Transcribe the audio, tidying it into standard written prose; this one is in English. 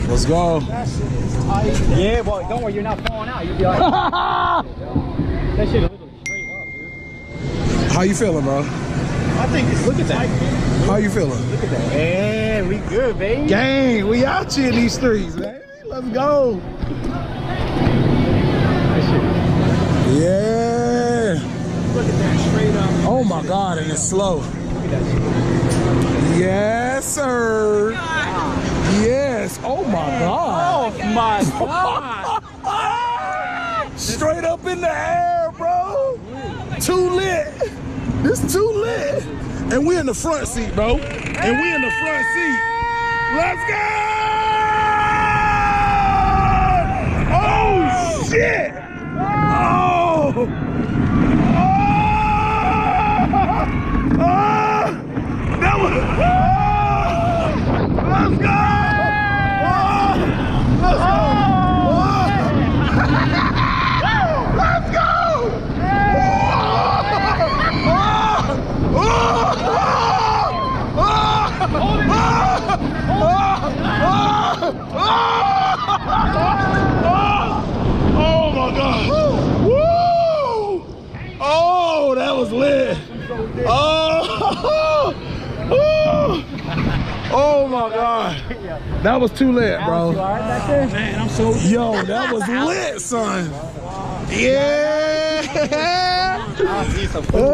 Let's go. Yeah, well, don't worry, you're not falling out. You'll be all right. That shit literally straight up, dude. How you feeling, bro? I think it's, look at that. How you feeling? Look at that. Yeah, we good, baby. Gang, we out here in these streets, man. Let's go. That shit. Yeah. Look at that, straight up. Oh my God, and it's slow. Look at that shit. Yes, sir. Yes. Oh my God. Oh my God. Straight up in the air, bro. Too lit. This too lit. And we in the front seat, bro. And we in the front seat. Let's go! Oh shit! Oh! Oh! That was. Let's go! Let's go! Let's go! Oh my God! Woo! Oh, that was lit! Oh my God! That was too lit, bro. Man, I'm so. Yo, that was lit, son. Yeah. I'll see some food.